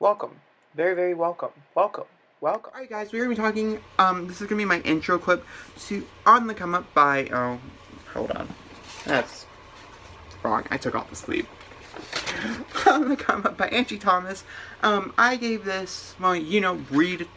Welcome. Very, very welcome. Welcome. Welcome. Alright guys, we're going to be talking, this is going to be my intro clip to On the Come Up by, hold on. That's wrong. I took off the sleeve. On the Come Up by Angie Thomas. I gave this, well,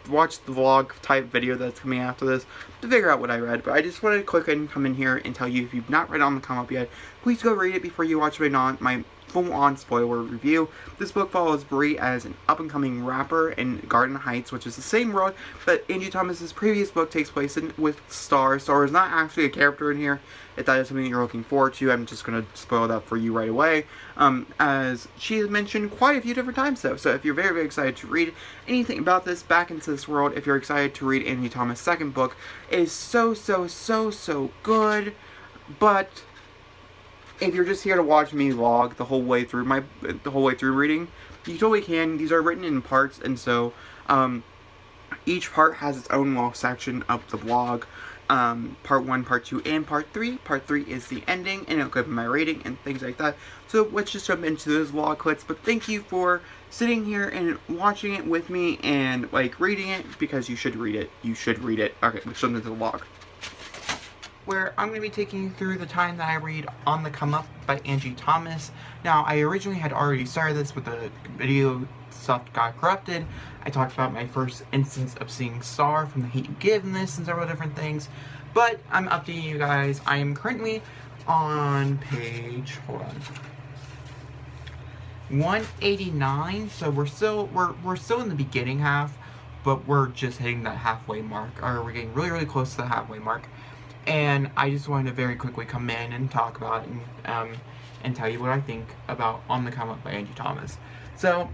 watch the vlog type video that's coming after this to figure out what I read, but I just wanted to quick and come in here and tell you if you've not read On the Come Up yet, please go read it before you watch my full-on spoiler review. This book follows Bree as an up-and-coming rapper in Garden Heights, which is the same world that Angie Thomas's previous book takes place in with Star. Star is not actually a character in here. If that is something you're looking forward to, I'm just going to spoil that for you right away. As she has mentioned quite a few different times though. So if you're very, very excited to read anything about this, back into this world, if you're excited to read Angie Thomas' second book, it is so good. But if you're just here to watch me vlog the whole way through reading, you totally can. These are written in parts, and so each part has its own little section of the vlog. Part 1, Part 2, and Part 3. Part 3 is the ending, and it'll give my rating and things like that. So let's just jump into those vlog clips. But thank you for sitting here and watching it with me and reading it, because you should read it. You should read it. Okay, let's jump into the vlog, where I'm going to be taking you through the time that I read On the Come Up by Angie Thomas. Now, I originally had already started this with the video stuff got corrupted. I talked about my first instance of seeing Star from The Hate U Give in this and several different things. But I'm updating you guys. I am currently on page, hold on, 189. So we're still in the beginning half, but we're just hitting that halfway mark, or we're getting really close to the halfway mark. And I just wanted to very quickly come in and talk about it and tell you what I think about On the Come Up by Angie Thomas. So,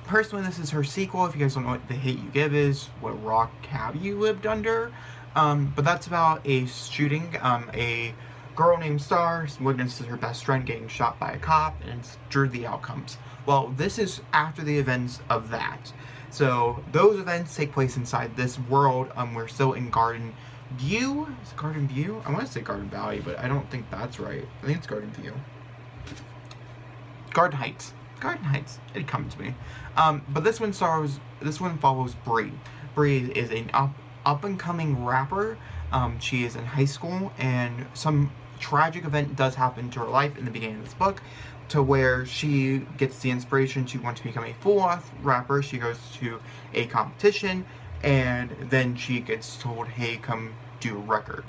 personally, this is her sequel. If you guys don't know what The Hate U Give is, what rock have you lived under? But that's about a shooting. A girl named Star witnesses her best friend getting shot by a cop, and it's drew the outcomes. Well, this is after the events of that. So, those events take place inside this world. We're still in Garden View? Is it Garden View? I want to say Garden Valley, but I don't think that's right. I think it's Garden View. Garden Heights. Garden Heights. It comes to me. But this one follows Bree. Bree is an up-and-coming rapper. She is in high school, and some tragic event does happen to her life in the beginning of this book, to where she gets the inspiration to want to become a full-on rapper. She goes to a competition, and then she gets told, hey, come do a record.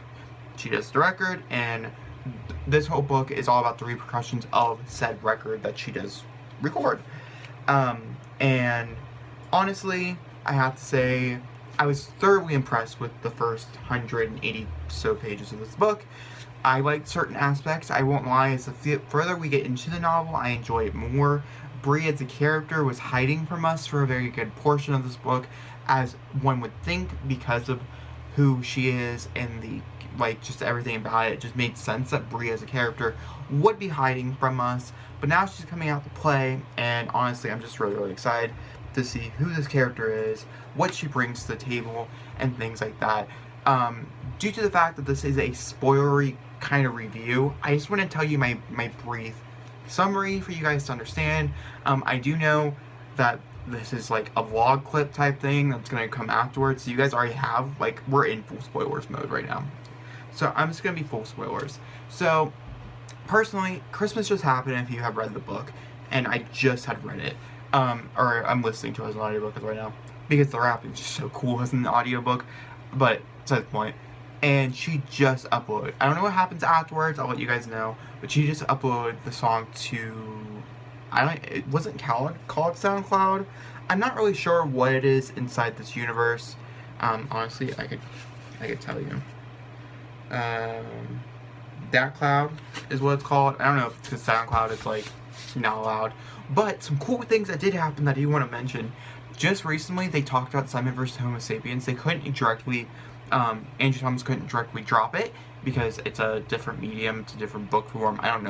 She does the record, and this whole book is all about the repercussions of said record that she does record. And honestly, I have to say, I was thoroughly impressed with the first 180 so pages of this book. I liked certain aspects. I won't lie, as the further we get into the novel, I enjoy it more. Bree as a character was hiding from us for a very good portion of this book, as one would think, because of who she is and the just everything about it. It just made sense that Bree as a character would be hiding from us, but now she's coming out to play, and honestly, I'm just really excited to see who this character is, what she brings to the table, and things like that. Due to the fact that this is a spoilery kind of review, I just want to tell you my brief summary for you guys to understand. I do know that this is like a vlog clip type thing that's going to come afterwards, so you guys already have, we're in full spoilers mode right now. So I'm just going to be full spoilers. So, personally, Christmas just happened if you have read the book, and I just had read it. Or I'm listening to it as an audiobook right now, because the rapping is just so cool as an audiobook, but it's at the point. And she just uploaded, I don't know what happens afterwards, I'll let you guys know, but she just uploaded the song to, it wasn't called SoundCloud. I'm not really sure what it is inside this universe. Honestly, I could tell you. That Cloud is what it's called. I don't know if it's because SoundCloud is not allowed. But some cool things that did happen that I do want to mention. Just recently, they talked about Simon vs. Homo Sapiens. They couldn't directly, Angie Thomas couldn't directly drop it because it's a different medium, it's a different book form. I don't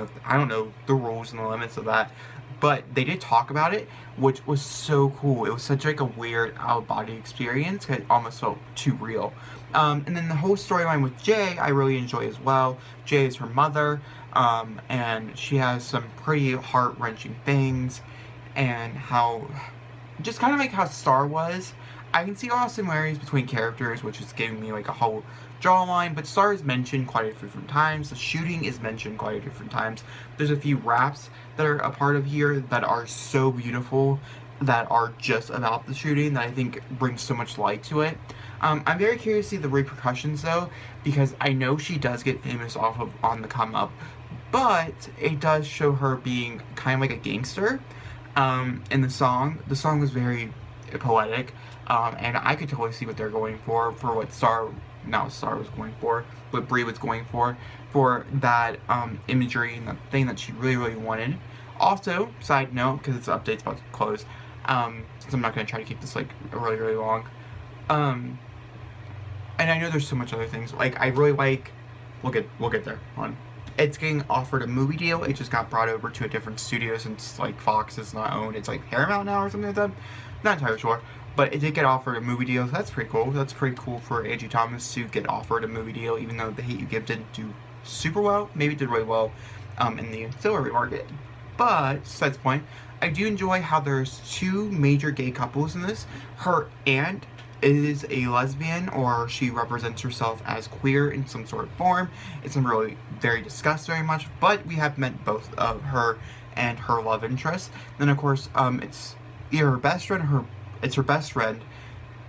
know the rules and the limits of that. But they did talk about it, which was so cool. It was such a weird out-of-body experience. It almost felt too real. And then the whole storyline with Jay, I really enjoy as well. Jay is her mother, and she has some pretty heart-wrenching things, and how just kind of like how Star was. I can see all similarities between characters, which is giving me like a whole jawline, but Star is mentioned quite a few different times. The shooting is mentioned quite a few different times. There's a few raps that are a part of here that are so beautiful, that are just about the shooting, that I think brings so much light to it. I'm very curious to see the repercussions though, because I know she does get famous off of On the Come Up, but it does show her being kind of like a gangster. In the song was very poetic, and I could totally see what they're going for what Star was going for, what Brie was going for that imagery and the thing that she really, really wanted. Also, side note, because it's update's about to close, since I'm not going to try to keep this like really, really long, and I know there's so much other things, like I really like, we'll get there on. It's getting offered a movie deal. It just got brought over to a different studio since like Fox is not owned. It's like Paramount now or something like that. Not entirely sure, but it did get offered a movie deal. So that's pretty cool. That's pretty cool for Angie Thomas to get offered a movie deal, even though The Hate U Give didn't do super well. Maybe it did really well in the ancillary market. But besides the point, I do enjoy how there's two major gay couples in this. Her aunt is a lesbian, or she represents herself as queer in some sort of form. It's not really very discussed very much, but we have met both of her and her love interest. Then of course, it's either her best friend, it's her best friend,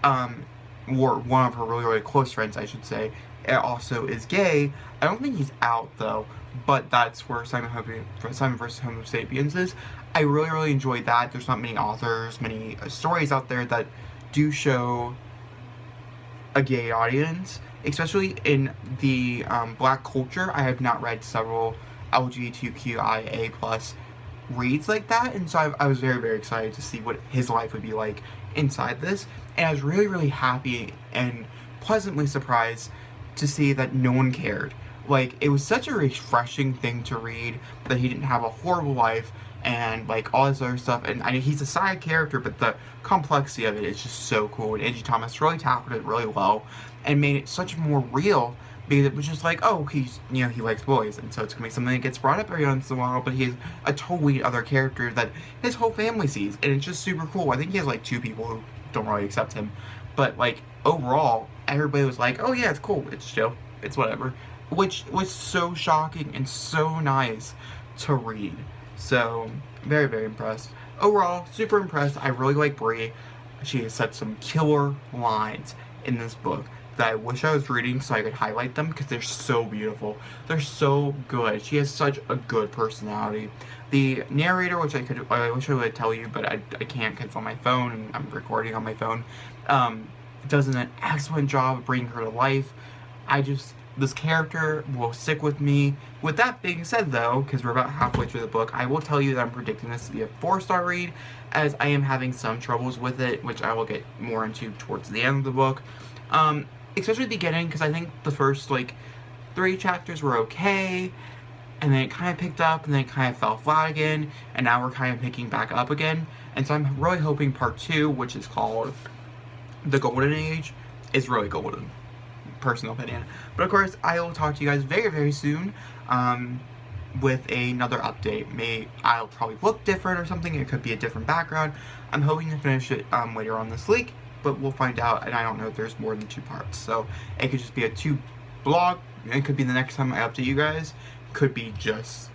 or one of her really, really close friends, I should say. It also is gay. I don't think he's out though, but that's where Simon vs. Homo Sapiens is. I really, really enjoyed that. There's not many authors, many stories out there that do show a gay audience, especially in the black culture. I have not read several LGBTQIA plus reads like that, and so I was very, very excited to see what his life would be like inside this, and I was really, really happy and pleasantly surprised to see that no one cared. Like, it was such a refreshing thing to read that he didn't have a horrible life and like all this other stuff, and he's a side character, but the complexity of it is just so cool, and Angie Thomas really tackled it really well and made it such more real, because it was just like, oh, he's, he likes boys, and so it's gonna be something that gets brought up every once in a while, but he's a totally other character that his whole family sees, and it's just super cool. I think he has like 2 people who don't really accept him, but like overall everybody was like, oh yeah, it's cool, it's chill, it's whatever, which was so shocking and so nice to read. So, very, very impressed. Overall, super impressed. I really like Brie. She has said some killer lines in this book that I wish I was reading so I could highlight them, because they're so beautiful. They're so good. She has such a good personality. The narrator, which I wish I would tell you, but I can't because it's on my phone and I'm recording on my phone, does an excellent job of bringing her to life. This character will stick with me. With that being said though, because we're about halfway through the book, I will tell you that I'm predicting this to be a 4-star read, as I am having some troubles with it, which I will get more into towards the end of the book. Especially the beginning, because I think the first, 3 chapters were okay, and then it kind of picked up, and then it kind of fell flat again, and now we're kind of picking back up again. And so I'm really hoping part 2, which is called The Golden Age, is really golden. Personal opinion. But of course, I will talk to you guys very, very soon with another update. I'll probably look different or something. It could be a different background. I'm hoping to finish it later on this week, but we'll find out, and I don't know if there's more than 2 parts. So it could just be a 2 blog. It could be the next time I update you guys. Could be just,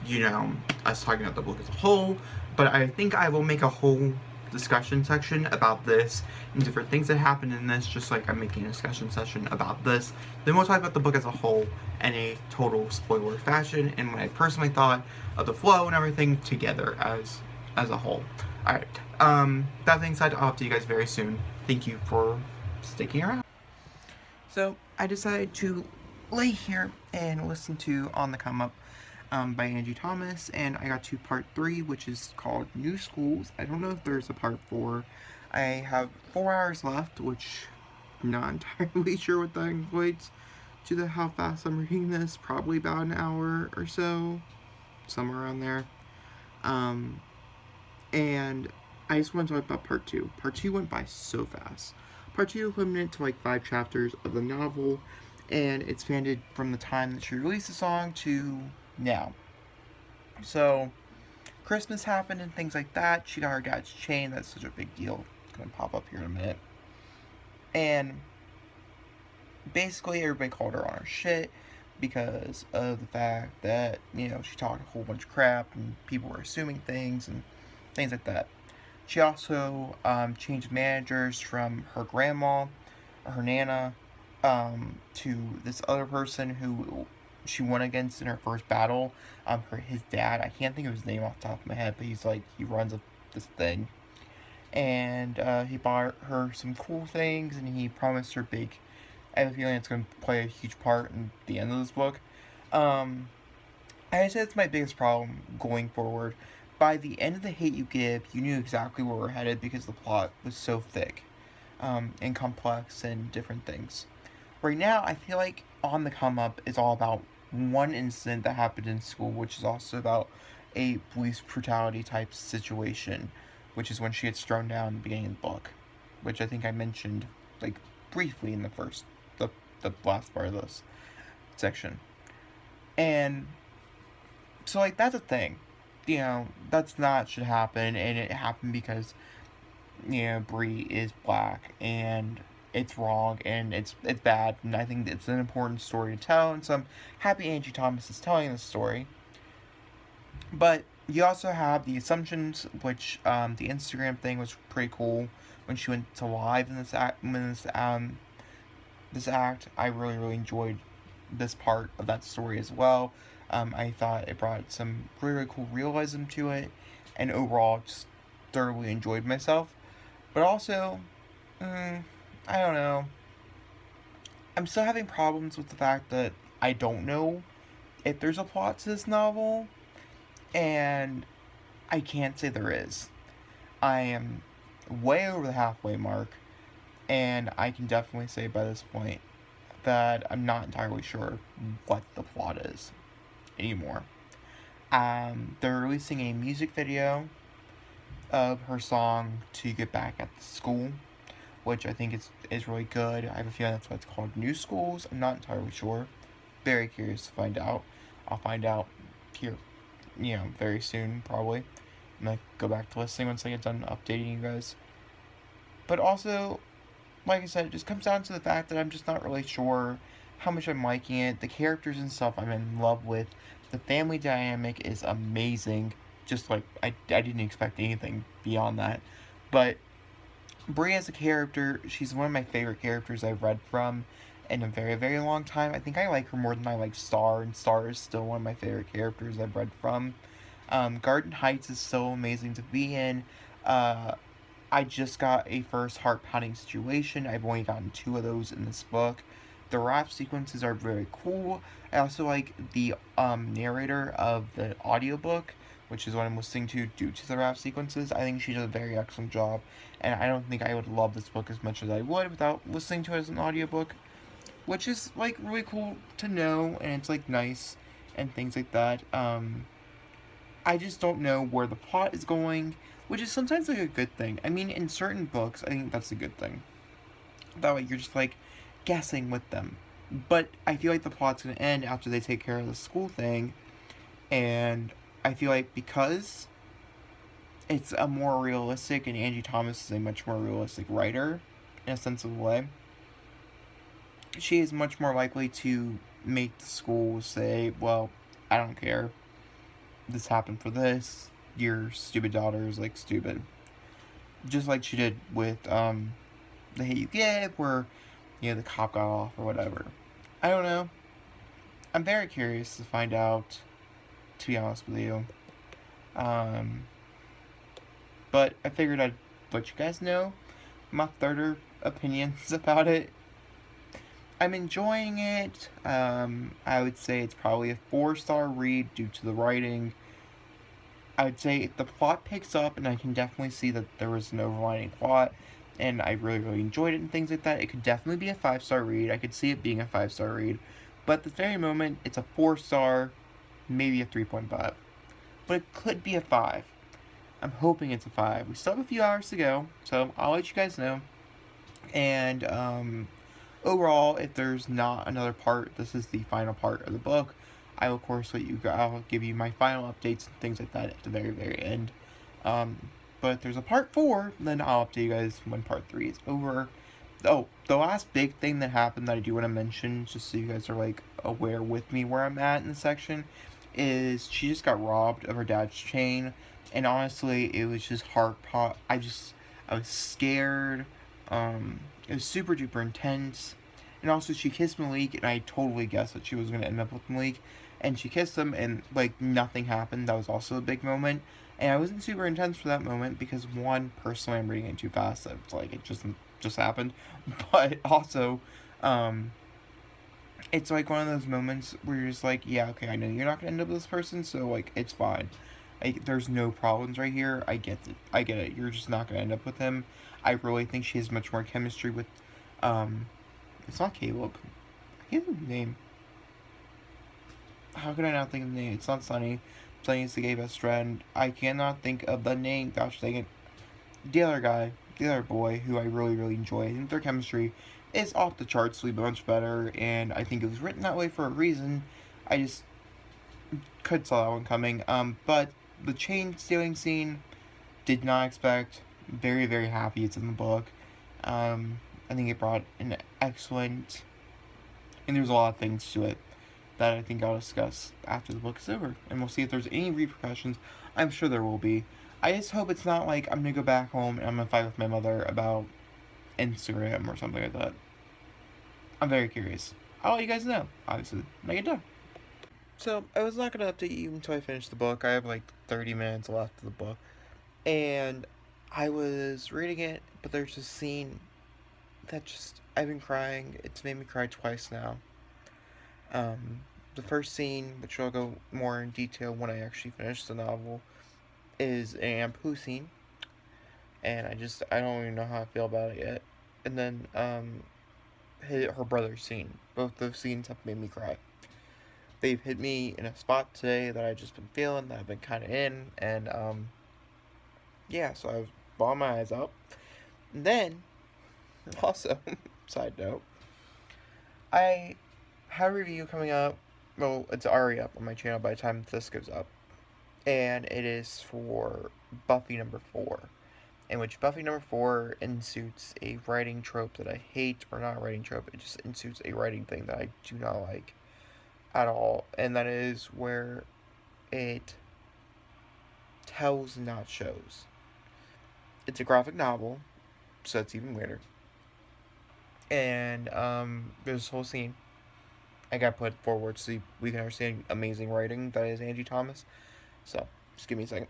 us talking about the book as a whole. But I think I will make a whole discussion section about this and different things that happened in this, just like I'm making a discussion session about this. Then we'll talk about the book as a whole in a total spoiler fashion, and what I personally thought of the flow and everything together as a whole. Alright, that being said, I'll talk to you guys very soon. Thank you for sticking around. So I decided to lay here and listen to On the Come Up by Angie Thomas, and I got to part 3, which is called New Schools. I don't know if there's a part 4. I have 4 hours left, which I'm not entirely sure what that equates to how fast I'm reading this. Probably about an hour or so, somewhere around there. And I just want to talk about part 2. Part 2 went by so fast. Part 2 limited to 5 chapters of the novel, and it's spanned from the time that she released the song to now. So Christmas happened and things like that. She got her dad's chain. That's such a big deal. It's going to pop up here in a minute. And basically everybody called her on her shit because of the fact that, she talked a whole bunch of crap and people were assuming things and things like that. She also changed managers from her grandma, her nana, to this other person who she won against in her first battle. His dad, I can't think of his name off the top of my head, but he runs this thing. And he bought her some cool things, and he promised her big. I have a feeling it's going to play a huge part in the end of this book. I say it's my biggest problem going forward. By the end of The Hate U Give, you knew exactly where we're headed because the plot was so thick and complex and different things. Right now, I feel like On the Come Up is all about one incident that happened in school, which is also about a police brutality type situation, which is when she gets thrown down in the beginning of the book, which I think I mentioned briefly in the last part of this section. And so that's a thing. That's not should happen, and it happened because Bree is black and it's wrong and it's bad, and I think it's an important story to tell, and so I'm happy Angie Thomas is telling this story. But you also have the assumptions, which the Instagram thing was pretty cool when she went to live in this act. This act, I really enjoyed this part of that story as well. I thought it brought some really cool realism to it, and overall just thoroughly enjoyed myself. But also, I don't know. I'm still having problems with the fact that I don't know if there's a plot to this novel, and I can't say there is. I am way over the halfway mark, and I can definitely say by this point that I'm not entirely sure what the plot is anymore. They're releasing a music video of her song To Get Back at the School, which I think is really good. I have a feeling that's what it's called, New Schools. I'm not entirely sure. Very curious to find out. I'll find out here, very soon, probably. I'm gonna go back to listening once I get done updating you guys. But also, like I said, it just comes down to the fact that I'm just not really sure how much I'm liking it. The characters and stuff I'm in love with. The family dynamic is amazing. Just I didn't expect anything beyond that. But Bree as a character, she's one of my favorite characters I've read from in a very long time. I think I like her more than I like Star, and Star is still one of my favorite characters I've read from. Garden Heights is so amazing to be in. I just got a first heart-pounding situation. I've only gotten 2 of those in this book. The rap sequences are very cool. I also like the narrator of the audiobook, which is what I'm listening to due to the rap sequences. I think she does a very excellent job, and I don't think I would love this book as much as I would without listening to it as an audiobook, which is really cool to know, and it's nice and things like that. I just don't know where the plot is going, which is sometimes a good thing. I mean, in certain books, I think that's a good thing. That way you're just guessing with them. But I feel like the plot's going to end after they take care of the school thing, and I feel like because it's a more realistic, and Angie Thomas is a much more realistic writer in a sense of a way, she is much more likely to make the school say, well, I don't care. This happened for this. Your stupid daughter is stupid. Just like she did with The Hate U Give, where the cop got off or whatever. I don't know. I'm very curious to find out, to be honest with you. But I figured I'd let you guys know my third opinions about it. I'm enjoying it. I would say it's probably a 4-star read due to the writing. I would say if the plot picks up, and I can definitely see that there was an overlining plot, and I really enjoyed it and things like that, it could definitely be a 5-star read. I could see it being a 5-star read. But at the very moment, it's a 4-star, maybe a 3.5. But it could be a 5. I'm hoping it's a 5. We still have a few hours to go, so I'll let you guys know. And overall, if there's not another part, this is the final part of the book. I'll of course I'll give you my final updates and things like that at the very, very end. But if there's a part 4, then I'll update you guys when part 3 is over. Oh, the last big thing that happened that I do want to mention, just so you guys are, like, aware with me where I'm at in the section, is she just got robbed of her dad's chain, and honestly, it was just I was scared. It was super duper intense, and also she kissed Malik, and I totally guessed that she was going to end up with Malik, and she kissed him, and, like, nothing happened. That was also a big moment, and I wasn't super intense for that moment, because one, personally, I'm reading it too fast, so it's like, it just happened, but also, it's like one of those moments where you're just like, yeah, okay, I know you're not gonna end up with this person, so, like, it's fine. There's no problems right here. I get it. You're just not gonna end up with him. I really think she has much more chemistry with, it's not Caleb. I can't think of the name. How could I not think of the name? It's not Sunny. Sunny is the gay best friend. I cannot think of the name. Gosh dang it. The other guy, the other boy, who I really, really enjoy. I think their chemistry is off the charts, much better, and I think it was written that way for a reason. I just could saw that one coming. But the chain stealing scene, did not expect. Very, very happy it's in the book. I think it brought an excellent, and there's a lot of things to it that I think I'll discuss after the book is over, and we'll see if there's any repercussions. I'm sure there will be. I just hope it's not like I'm gonna go back home and I'm gonna fight with my mother about Instagram or something like that. I'm very curious. I'll let you guys know, obviously, when I get done. So, I was not gonna update you until I finished the book. I have like 30 minutes left of the book. And I was reading it, but there's a scene that I've been crying. It's made me cry twice now. The first scene, which I'll go more in detail when I actually finish the novel, is an Aunt Pooh scene. And I don't even know how I feel about it yet. And then, her brother's scene. Both those scenes have made me cry. They've hit me in a spot today that I've just been feeling, that I've been kind of in, and, yeah, so I've bawled my eyes out. And then, also, side note, I have a review coming up. Well, it's already up on my channel by the time this goes up. And it is for Buffy number 4. In which Buffy number 4 insuits a writing trope that I hate, or not a writing trope, it just insuits a writing thing that I do not like at all. And that is where it tells, not shows. It's a graphic novel, so it's even weirder. And there's this whole scene. I got put forward so we can understand amazing writing that is Angie Thomas. So, just give me a second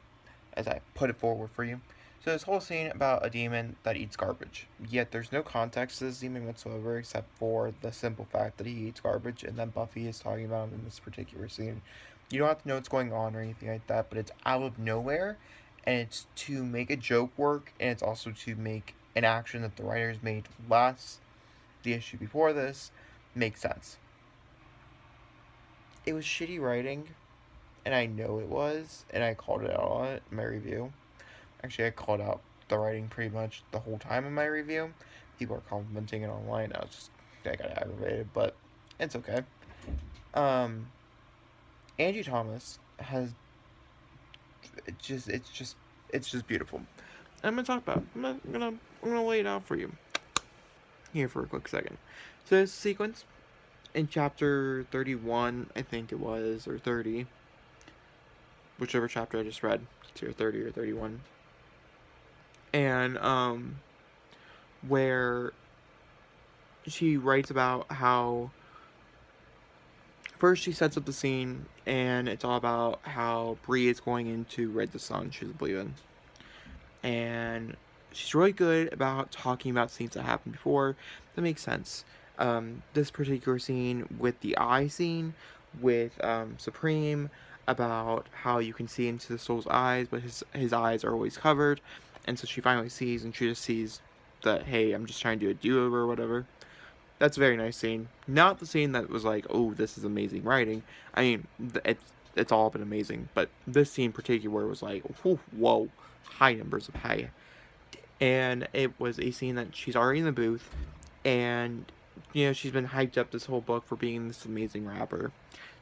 as I put it forward for you. So this whole scene about a demon that eats garbage. Yet there's no context to this demon whatsoever except for the simple fact that he eats garbage and then Buffy is talking about him in this particular scene. You don't have to know what's going on or anything like that, but it's out of nowhere, and it's to make a joke work, and it's also to make an action that the writers made the issue before this, make sense. It was shitty writing, and I know it was, and I called it out on it in my review. Actually, I called out the writing pretty much the whole time in my review. People are complimenting it online. I got aggravated, but it's okay. Angie Thomas has, it's just beautiful. I'm gonna talk about it. I'm gonna lay it out for you here for a quick second. So this sequence in chapter 31, I think it was, or 30, whichever chapter I just read, it's either 30 or 31. And where she writes about how first she sets up the scene, and it's all about how Bree is going in to raid the sun she's believing. And she's really good about talking about scenes that happened before. That makes sense. This particular scene with the eye scene with Supreme, about how you can see into the soul's eyes, but his eyes are always covered. And so she finally sees, and she just sees that, hey, I'm just trying to do a do-over or whatever. That's a very nice scene. Not the scene that was like, oh, this is amazing writing. I mean, it's all been amazing. But this scene in particular was like, whoa, high numbers of high. And it was a scene that she's already in the booth. And, you know, she's been hyped up this whole book for being this amazing rapper.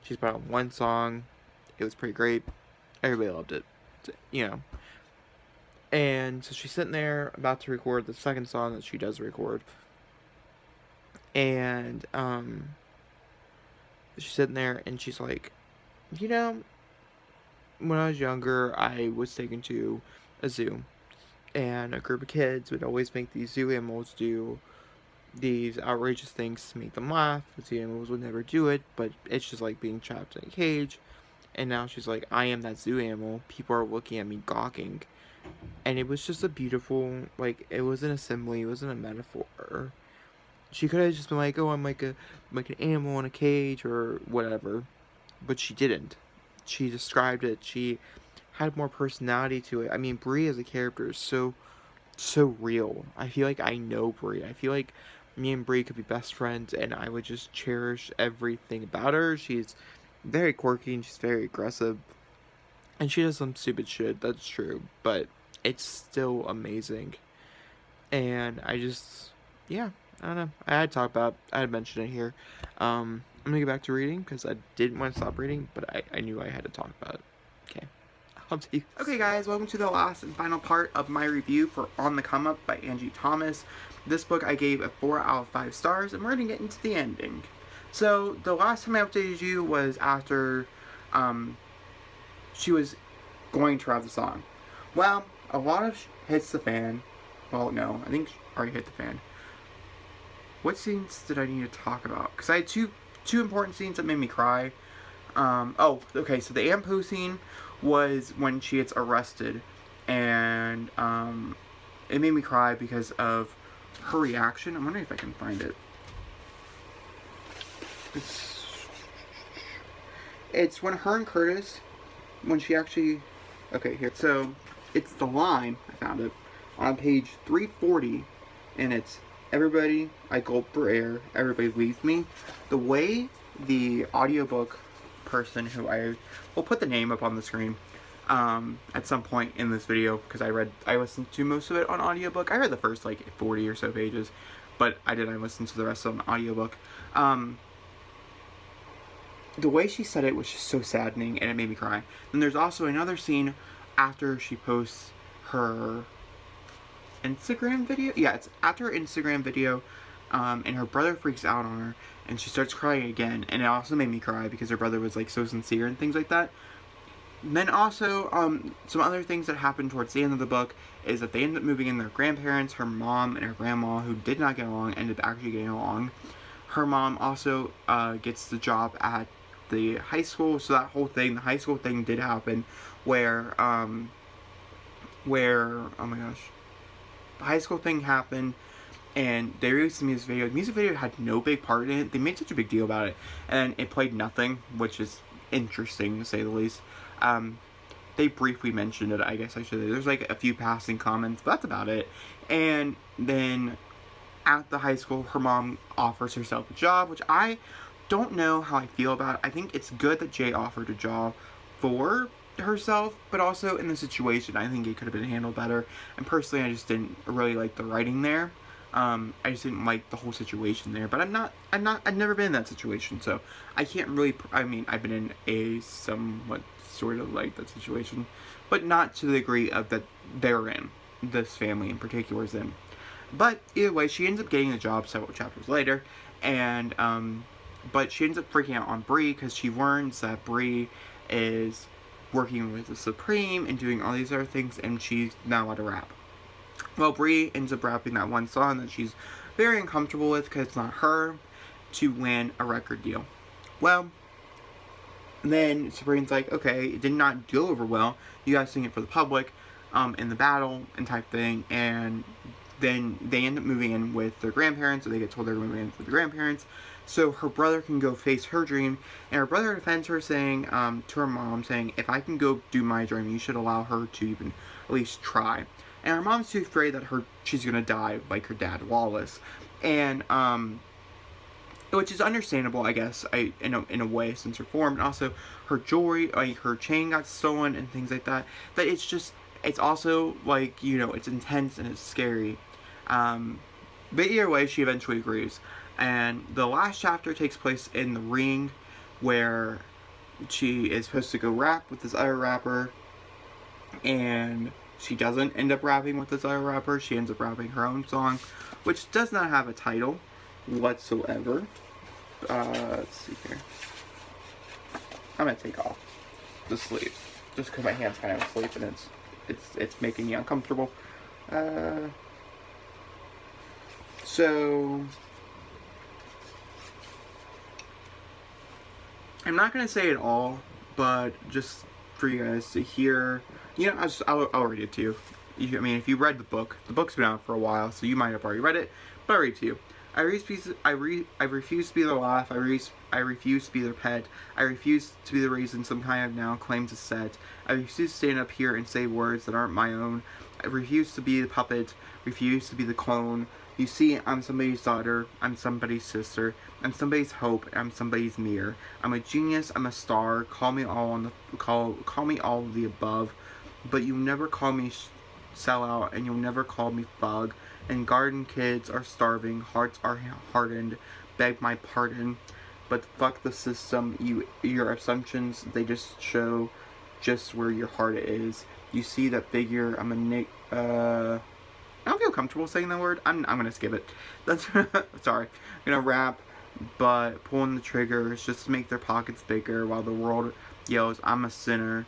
She's put out one song. It was pretty great. Everybody loved it. You know. And so she's sitting there about to record the second song that she does record. And she's sitting there and she's like, you know, when I was younger, I was taken to a zoo. And a group of kids would always make these zoo animals do these outrageous things to make them laugh. The zoo animals would never do it, but it's just like being trapped in a cage. And now she's like, I am that zoo animal. People are looking at me gawking. And it was just a beautiful, like, it wasn't a simile, it wasn't a metaphor. She could have just been like, oh, I'm like an animal in a cage or whatever. But she didn't. She described it. She had more personality to it. I mean, Brie as a character is so real. I feel like I know Brie. I feel like me and Brie could be best friends, and I would just cherish everything about her. She's very quirky and she's very aggressive, and she does some stupid shit. That's true, but it's still amazing. And I just, yeah, I don't know. I had to talk about. I had mentioned it here. I'm gonna get back to reading because I didn't want to stop reading, but I knew I had to talk about it. Okay. Okay guys, welcome to the last and final part of my review for On the Come Up by Angie Thomas. This book I gave a 4 out of 5 stars, and we're going to get into the ending. So, the last time I updated you was after she was going to write the song. Well, a lot of hits the fan. Well, no, I think she already hit the fan. What scenes did I need to talk about? Because I had two important scenes that made me cry. Oh, okay, so the Ampo scene was when she gets arrested, and it made me cry because of her reaction. I'm wondering if I can find it. It's when her and Curtis, when she actually, okay, here, so it's the line, I found it, on page 340, and it's, everybody, I gulp for air, everybody leaves me. The way the audiobook person, who I will put the name up on the screen at some point in this video, because I listened to most of it on audiobook. I read the first like 40 or so pages, but I listened to the rest on audiobook. The way she said it was just so saddening, and it made me cry. Then there's also another scene after she posts her Instagram video. Yeah, it's after her Instagram video, and her brother freaks out on her, and she starts crying again, and it also made me cry because her brother was like so sincere and things like that. And then also, some other things that happened towards the end of the book is that they end up moving in their grandparents. Her mom and her grandma, who did not get along, ended up actually getting along. Her mom also gets the job at the high school, so that whole thing, the high school thing did happen, where, oh my gosh, the high school thing happened, and they released the music video. The music video had no big part in it. They made such a big deal about it, and it played nothing, which is interesting to say the least. They briefly mentioned it, I guess I should say. There's like a few passing comments, but that's about it. And then at the high school, her mom offers herself a job, which I don't know how I feel about. I think it's good that Jay offered a job for herself, but also in the situation, I think it could have been handled better. And personally, I just didn't really like the writing there. I just didn't like the whole situation there. But I've never been in that situation, so I can't really. I mean, I've been in a somewhat sort of like that situation, but not to the degree of that they're in. This family in particular is in. But either way, she ends up getting the job several chapters later, and but she ends up freaking out on Brie because she learns that Brie is working with the Supreme and doing all these other things, and she's not allowed to rap. Well, Brie ends up rapping that one song that she's very uncomfortable with because it's not her, to win a record deal. Well, then Supreme's like, okay, it did not go over well. You guys sing it for the public in the battle and type thing, and then they end up moving in with their grandparents, or they get told they're moving in with their grandparents, so her brother can go face her dream, and her brother defends her, saying to her mom, saying, if I can go do my dream, you should allow her to even at least try. And her mom's too afraid that she's gonna die like her dad, Wallace, and which is understandable, I guess, in a way, since her form, and also her jewelry, like her chain got stolen and things like that. But it's also like, you know, it's intense and it's scary. But either way, she eventually agrees. And the last chapter takes place in the ring, where she is supposed to go rap with this other rapper, and she doesn't end up rapping with this other rapper. She ends up rapping her own song, which does not have a title whatsoever. Let's see here. I'm gonna take off the sleeve just because my hand's kind of asleep and it's making me uncomfortable. So I'm not gonna say it all, but just for you guys to hear, you know, I'll read it to you. I mean, if you read the book's been out for a while, so you might have already read it, but I'll read it to you. I refuse to be their laugh. I refuse to be their pet. I refuse to be the reason some kind of now claim to set. I refuse to stand up here and say words that aren't my own. I refuse to be the puppet. Refuse to be the clone. You see, I'm somebody's daughter. I'm somebody's sister. I'm somebody's hope. I'm somebody's mirror. I'm a genius. I'm a star. Call me all call me all of the above, but you never call me sellout, and you'll never call me thug. And garden kids are starving, hearts are hardened, beg my pardon, but fuck the system. Your assumptions, they just show just where your heart is. You see that figure? I'm a I don't feel comfortable saying that word. I'm gonna skip it. That's sorry. I'm gonna rap, but pulling the triggers just to make their pockets bigger while the world yells, I'm a sinner.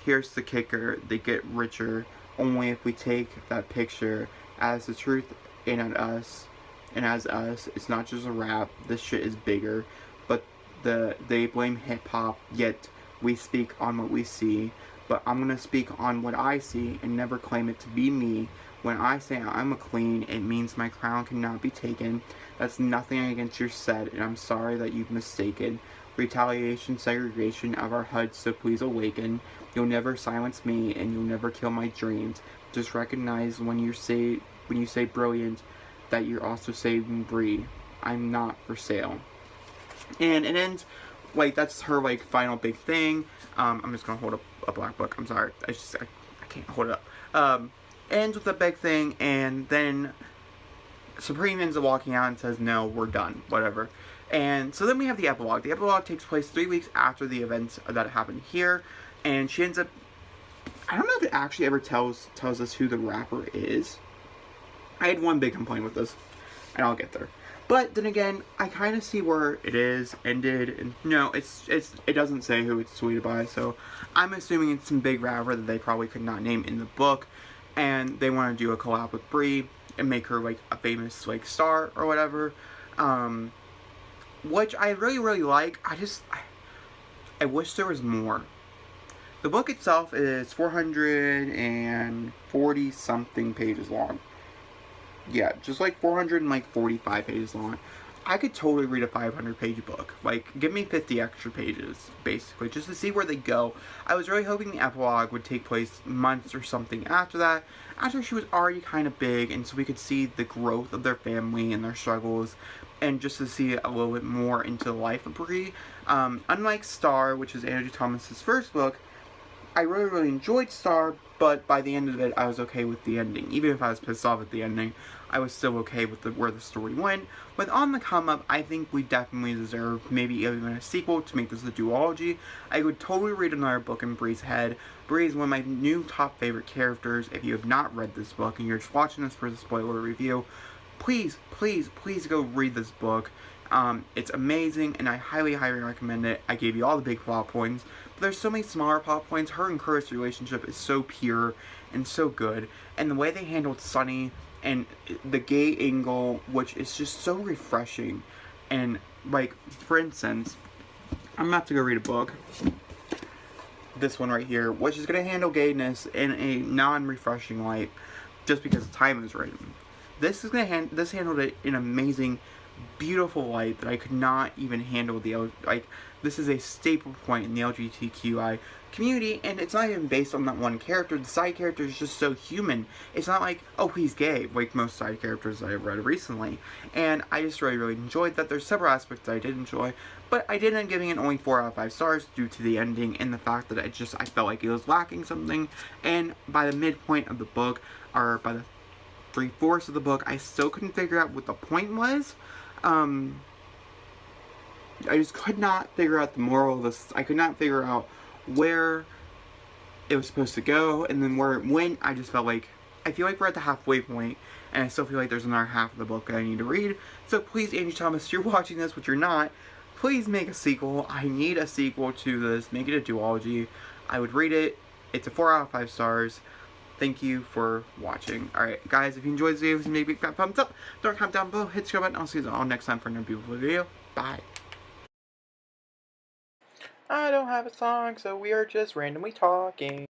Here's the kicker: they get richer only if we take that picture as the truth and as us. It's not just a rap. This shit is bigger. But they blame hip hop, yet we speak on what we see. But I'm gonna speak on what I see and never claim it to be me. When I say I'm a queen, it means my crown cannot be taken. That's nothing against your set, and I'm sorry that you've mistaken. Retaliation, segregation of our HUD, so please awaken. You'll never silence me, and you'll never kill my dreams. Just recognize when you say brilliant, that you're also saving Bree. I'm not for sale. And it ends, like, that's her, like, final big thing. I'm just gonna hold up a black book. I'm sorry. I can't hold it up. Ends with a big thing, and then Supreme ends up walking out and says, no, we're done. Whatever. And so then we have the epilogue. The epilogue takes place 3 weeks after the events that happened here, and she ends up, I don't know if it actually ever tells us who the rapper is. I had one big complaint with this, and I'll get there. But then again, I kind of see where it is ended, and no, it doesn't say who it's tweeted by, so I'm assuming it's some big rapper that they probably could not name in the book, and they want to do a collab with Bree and make her like a famous like star or whatever, which I really, really like. I wish there was more. The book itself is 440 something pages long. Yeah, just like 445 pages long. I could totally read a 500-page book. Like, give me 50 extra pages, basically, just to see where they go. I was really hoping the epilogue would take place months or something after that, after she was already kind of big, and so we could see the growth of their family and their struggles, and just to see a little bit more into the life of Bree. Unlike Star, which is Angie Thomas's first book, I really, really enjoyed Star, but by the end of it, I was okay with the ending. Even if I was pissed off at the ending, I was still okay with where the story went. With On the Come Up, I think we definitely deserve maybe even a sequel to make this a duology. I would totally read another book in Bree's head. Bree is one of my new top favorite characters. If you have not read this book and you're just watching this for the spoiler review, please, please, please go read this book. It's amazing, and I highly, highly recommend it. I gave you all the big plot points, but there's so many smaller plot points. Her and Kurt's relationship is so pure and so good, and the way they handled Sunny and the gay angle, which is just so refreshing. And, like, for instance, I'm about to go read a book, this one right here, which is going to handle gayness in a non-refreshing light, just because the time is written. This handled it in amazing, beautiful light that I could not even handle. This is a staple point in the LGBTQI community, and it's not even based on that one character. The side character is just so human. It's not like, oh, he's gay, like most side characters I've read recently. And I just really, really enjoyed that. There's several aspects that I did enjoy, but I did end up giving it only 4 out of 5 stars due to the ending and the fact that I felt like it was lacking something. And by the midpoint of the book, or by the 3/4 of the book, I still couldn't figure out what the point was. I just could not figure out the moral of this. I could not figure out where it was supposed to go, and then where it went. I just felt like, I feel like we're at the halfway point, and I still feel like there's another half of the book that I need to read. So please, Angie Thomas, if you're watching this, which you're not, please make a sequel. I need a sequel to this. Make it a duology. I would read it. It's a 4 out of 5 stars. Thank you for watching. Alright, guys, if you enjoyed this video, please make a big fat thumbs up. Don't comment down below. Hit the subscribe button. I'll see you all next time for another beautiful video. Bye. I don't have a song, so we are just randomly talking.